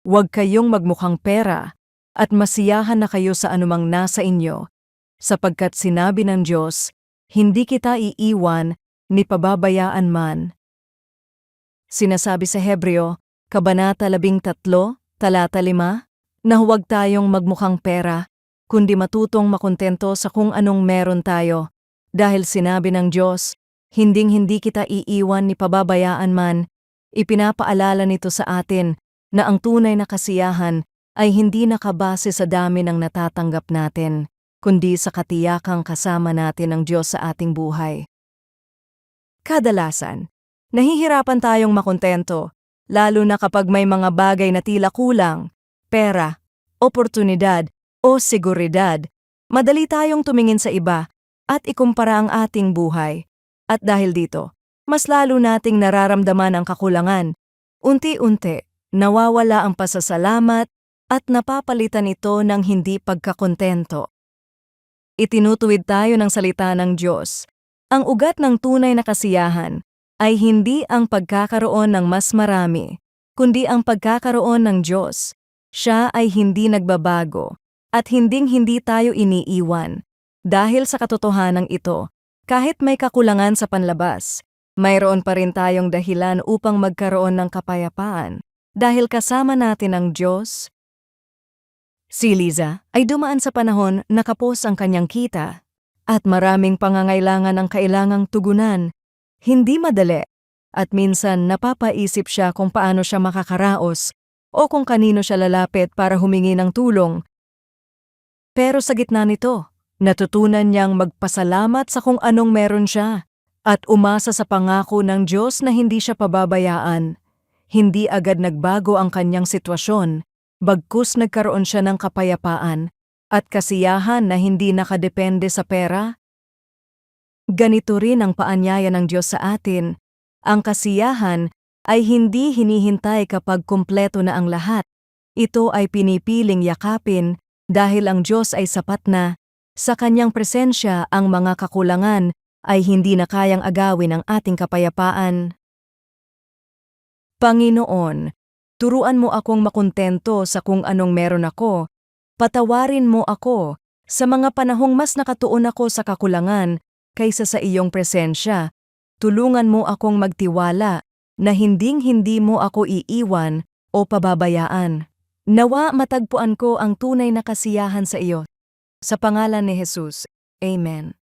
Huwag kayong magmukhang pera at masiyahan na kayo sa anumang nasa inyo, sapagkat sinabi ng Diyos, hindi kita iiwan ni pababayaan man. Sinasabi sa Hebreo, Kabanata 13, talata 5, na huwag tayong magmukhang pera, kundi matutong makontento sa kung anong meron tayo, dahil sinabi ng Diyos, hinding-hindi kita iiwan ni pababayaan man. Ipinapaalala nito sa atin na ang tunay na kasiyahan ay hindi nakabase sa dami ng natatanggap natin, kundi sa katiyakang kasama natin ng Diyos sa ating buhay. Kadalasan, nahihirapan tayong makontento, lalo na kapag may mga bagay na tila kulang, pera, oportunidad, o seguridad. Madali tayong tumingin sa iba at ikumpara ang ating buhay. At dahil dito, mas lalo nating nararamdaman ang kakulangan. Unti-unti, nawawala ang pasasalamat at napapalitan ito ng hindi pagkakontento. Itinutuwid tayo ng salita ng Diyos. Ang ugat ng tunay na kasiyahan ay hindi ang pagkakaroon ng mas marami, kundi ang pagkakaroon ng Diyos. Siya ay hindi nagbabago at hinding-hindi tayo iniiwan. Dahil sa katotohanan ito, kahit may kakulangan sa panlabas, mayroon pa rin tayong dahilan upang magkaroon ng kapayapaan dahil kasama natin ang Diyos. Si Liza ay dumaan sa panahon na kapos ang kanyang kita at maraming pangangailangan ang kailangang tugunan. Hindi madali at minsan napapaisip siya kung paano siya makakaraos o kung kanino siya lalapit para humingi ng tulong. Pero sa gitna nito, natutunan niyang magpasalamat sa kung anong meron siya at umasa sa pangako ng Diyos na hindi siya pababayaan. Hindi agad nagbago ang kanyang sitwasyon, bagkus nagkaroon siya ng kapayapaan at kasiyahan na hindi nakadepende sa pera. Ganito rin ang paanyaya ng Diyos sa atin. Ang kasiyahan ay hindi hinihintay kapag kumpleto na ang lahat. Ito ay pinipiling yakapin dahil ang Diyos ay sapat na. Sa kanyang presensya, ang mga kakulangan ay hindi na kayang agawin ang ating kapayapaan. Panginoon, turuan mo akong makontento sa kung anong meron ako. Patawarin mo ako sa mga panahong mas nakatuon ako sa kakulangan kaysa sa iyong presensya. Tulungan mo akong magtiwala na hinding-hindi mo ako iiwan o pababayaan. Nawa matagpuan ko ang tunay na kasiyahan sa iyo. Sa pangalan ni Jesus, Amen.